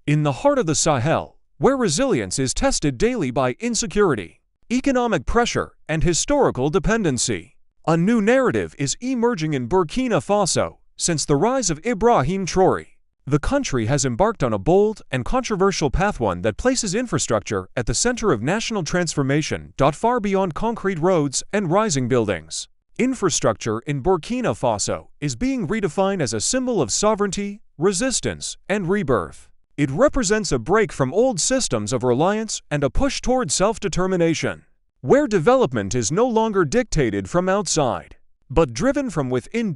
In the heart of the Sahel, where resilience is tested daily by insecurity, economic pressure, and historical dependency, a new narrative is emerging in Burkina Faso since the rise of Ibrahim Traoré. The country has embarked on a bold and controversial path, one that places infrastructure at the center of national transformation, far beyond concrete roads and rising buildings. Infrastructure in Burkina Faso is being redefined as a symbol of sovereignty, resistance, and rebirth. It represents a break from old systems of reliance and a push toward self-determination, where development is no longer dictated from outside, but driven from within.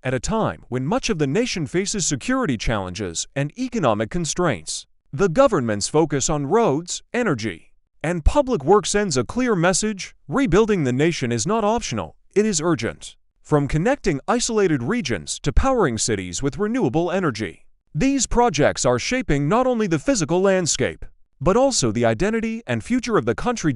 At a time when much of the nation faces security challenges and economic constraints, the government's focus on roads, energy, and public works sends a clear message: rebuilding the nation is not optional, it is urgent. From connecting isolated regions to powering cities with renewable energy, these projects are shaping not only the physical landscape, but also the identity and future of the country.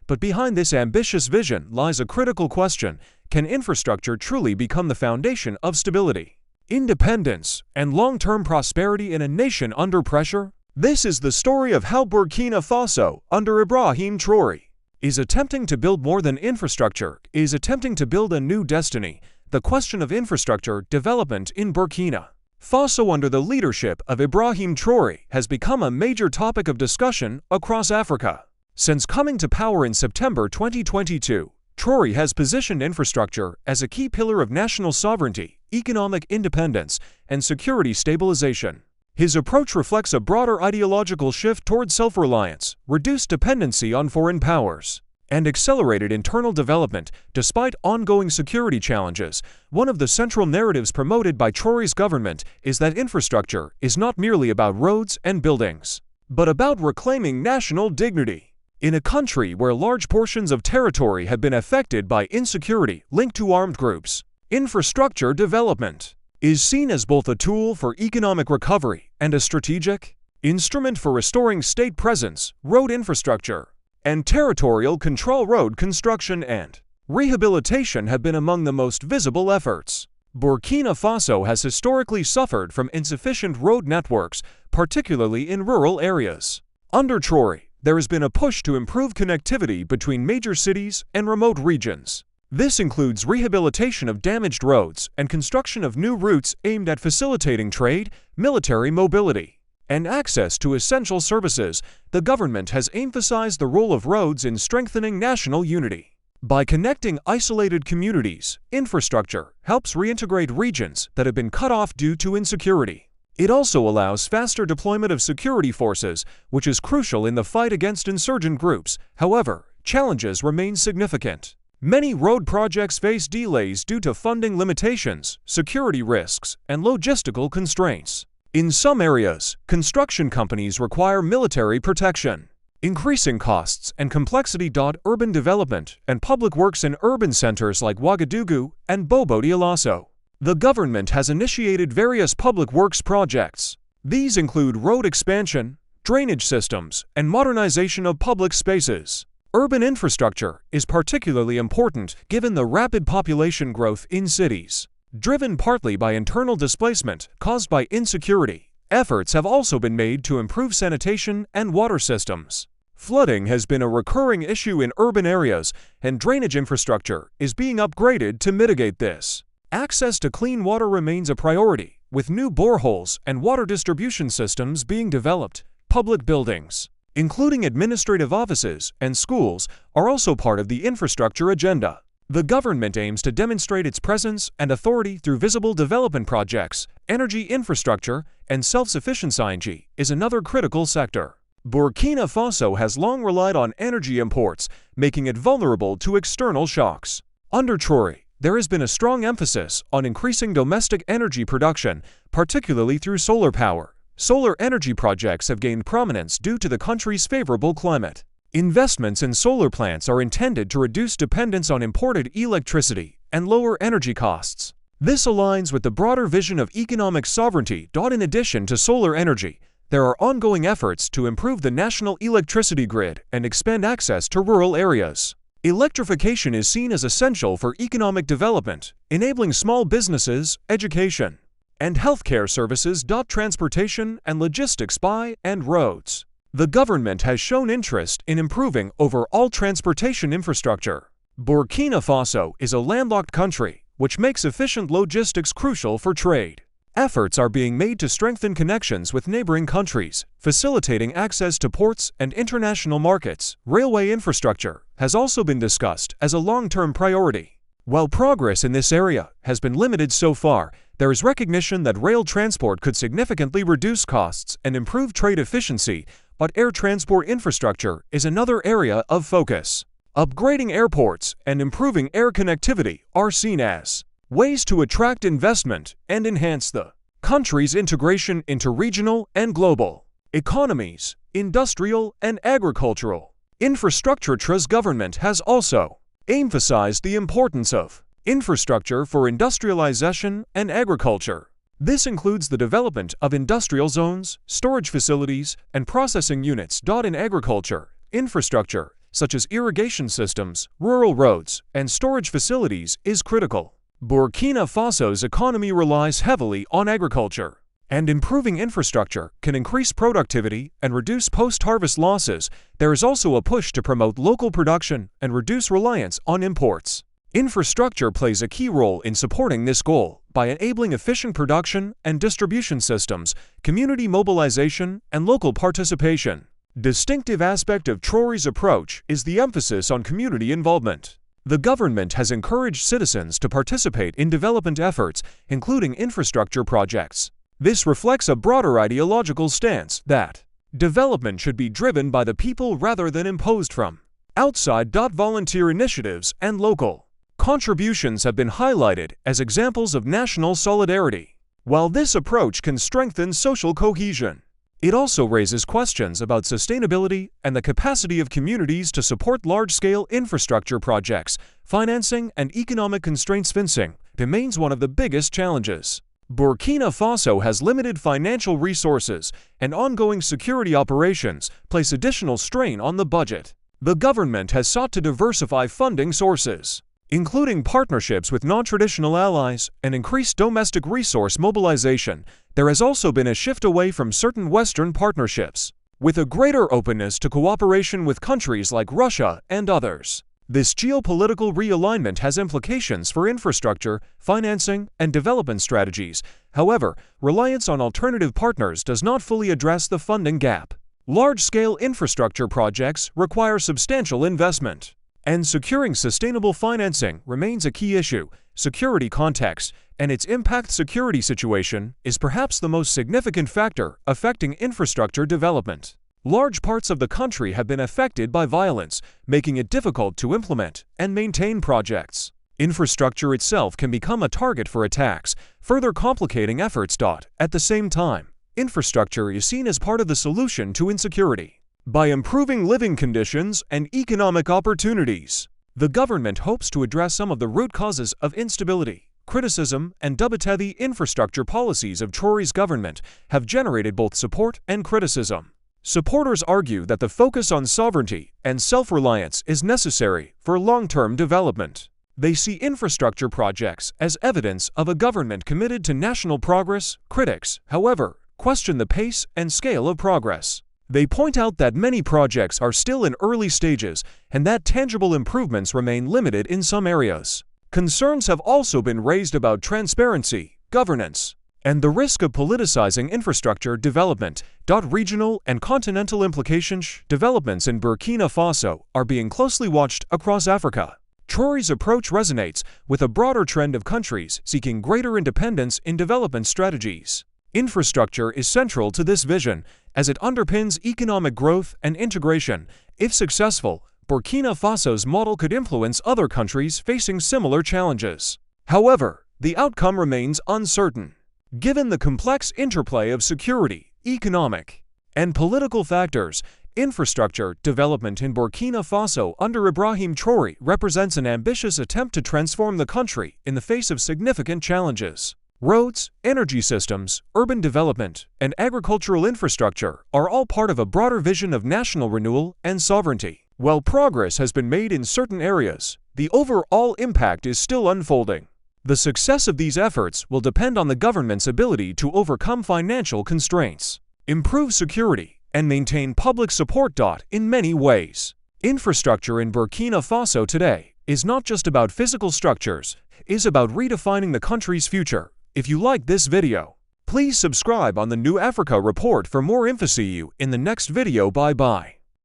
But behind this ambitious vision lies a critical question: can infrastructure truly become the foundation of stability, independence, and long-term prosperity in a nation under pressure? This is the story of how Burkina Faso, under Ibrahim Traoré, is attempting to build more than infrastructure, is attempting to build a new destiny. The question of infrastructure development in Burkina Faso under the leadership of Ibrahim Traoré has become a major topic of discussion across Africa. Since coming to power in September 2022, Traoré has positioned infrastructure as a key pillar of national sovereignty, economic independence, and security stabilization. His approach reflects a broader ideological shift toward self-reliance, reduced dependency on foreign powers, and accelerated internal development. Despite ongoing security challenges, one of the central narratives promoted by Traoré's government is that infrastructure is not merely about roads and buildings, but about reclaiming national dignity. In a country where large portions of territory have been affected by insecurity linked to armed groups, infrastructure development is seen as both a tool for economic recovery and a strategic instrument for restoring state presence. Road infrastructure and territorial control, road construction and rehabilitation have been among the most visible efforts. Burkina Faso has historically suffered from insufficient road networks, particularly in rural areas. Under Traoré, there has been a push to improve connectivity between major cities and remote regions. This includes rehabilitation of damaged roads and construction of new routes aimed at facilitating trade, military mobility, and access to essential services. The government has emphasized the role of roads in strengthening national unity. By connecting isolated communities, infrastructure helps reintegrate regions that have been cut off due to insecurity. It also allows faster deployment of security forces, which is crucial in the fight against insurgent groups. However, challenges remain significant. Many road projects face delays due to funding limitations, security risks, and logistical constraints. In some areas, construction companies require military protection, increasing costs and complexity. Urban development and public works in urban centers like Ouagadougou and Bobo-Dioulasso. The government has initiated various public works projects. These include road expansion, drainage systems, and modernization of public spaces. Urban infrastructure is particularly important given the rapid population growth in cities, driven partly by internal displacement caused by insecurity. Efforts have also been made to improve sanitation and water systems. Flooding has been a recurring issue in urban areas, and drainage infrastructure is being upgraded to mitigate this. Access to clean water remains a priority, with new boreholes and water distribution systems being developed. Public buildings, including administrative offices and schools, are also part of the infrastructure agenda. The government aims to demonstrate its presence and authority through visible development projects. Energy infrastructure and self-sufficiency is another critical sector. Burkina Faso has long relied on energy imports, making it vulnerable to external shocks. Under Traoré, there has been a strong emphasis on increasing domestic energy production, particularly through solar power. Solar energy projects have gained prominence due to the country's favorable climate. Investments in solar plants are intended to reduce dependence on imported electricity and lower energy costs. This aligns with the broader vision of economic sovereignty. In addition to solar energy, there are ongoing efforts to improve the national electricity grid and expand access to rural areas. Electrification is seen as essential for economic development, enabling small businesses, education, and healthcare services. Transportation and logistics by and roads. The government has shown interest in improving overall transportation infrastructure. Burkina Faso is a landlocked country, which makes efficient logistics crucial for trade. Efforts are being made to strengthen connections with neighboring countries, facilitating access to ports and international markets. Railway infrastructure has also been discussed as a long-term priority. While progress in this area has been limited so far, there is recognition that rail transport could significantly reduce costs and improve trade efficiency, but air transport infrastructure is another area of focus. Upgrading airports and improving air connectivity are seen as ways to attract investment and enhance the country's integration into regional and global economies, industrial and agricultural infrastructure. TRA's government has also emphasized the importance of infrastructure for industrialization and agriculture. This includes the development of industrial zones, storage facilities, and processing units. In agriculture, infrastructure such as irrigation systems, rural roads, and storage facilities is critical. Burkina Faso's economy relies heavily on agriculture, and improving infrastructure can increase productivity and reduce post-harvest losses. There is also a push to promote local production and reduce reliance on imports. Infrastructure plays a key role in supporting this goal by enabling efficient production and distribution systems, community mobilization, and local participation. Distinctive aspect of Traoré's approach is the emphasis on community involvement. The government has encouraged citizens to participate in development efforts, including infrastructure projects. This reflects a broader ideological stance that development should be driven by the people rather than imposed from outside. Volunteer initiatives and local contributions have been highlighted as examples of national solidarity. While this approach can strengthen social cohesion, it also raises questions about sustainability and the capacity of communities to support large-scale infrastructure projects. Financing and economic constraints. Financing remains one of the biggest challenges. Burkina Faso has limited financial resources, and ongoing security operations place additional strain on the budget. The government has sought to diversify funding sources, including partnerships with non-traditional allies and increased domestic resource mobilization. There has also been a shift away from certain Western partnerships, with a greater openness to cooperation with countries like Russia and others. This geopolitical realignment has implications for infrastructure, financing, and development strategies. However, reliance on alternative partners does not fully address the funding gap. Large-scale infrastructure projects require substantial investment, and securing sustainable financing remains a key issue. Security context and its impact. Security situation is perhaps the most significant factor affecting infrastructure development. Large parts of the country have been affected by violence, making it difficult to implement and maintain projects. Infrastructure itself can become a target for attacks, further complicating efforts. At the same time, infrastructure is seen as part of the solution to insecurity. By improving living conditions and economic opportunities, the government hopes to address some of the root causes of instability. Criticism and the infrastructure policies of Traoré's government have generated both support and criticism. Supporters argue that the focus on sovereignty and self-reliance is necessary for long-term development. They see infrastructure projects as evidence of a government committed to national progress. Critics, however, question the pace and scale of progress. They point out that many projects are still in early stages and that tangible improvements remain limited in some areas. Concerns have also been raised about transparency, governance, and the risk of politicizing infrastructure development. Regional and continental implications. Developments in Burkina Faso are being closely watched across Africa. Traoré's approach resonates with a broader trend of countries seeking greater independence in development strategies. Infrastructure is central to this vision, as it underpins economic growth and integration. If successful, Burkina Faso's model could influence other countries facing similar challenges. However, the outcome remains uncertain, given the complex interplay of security, economic, and political factors. Infrastructure development in Burkina Faso under Ibrahim Traoré represents an ambitious attempt to transform the country in the face of significant challenges. Roads, energy systems, urban development, and agricultural infrastructure are all part of a broader vision of national renewal and sovereignty. While progress has been made in certain areas, the overall impact is still unfolding. The success of these efforts will depend on the government's ability to overcome financial constraints, improve security, and maintain public support. In many ways, infrastructure in Burkina Faso today is not just about physical structures, it is about redefining the country's future. If you like this video, please subscribe on the New Africa Report for more info. See you in the next video. Bye bye.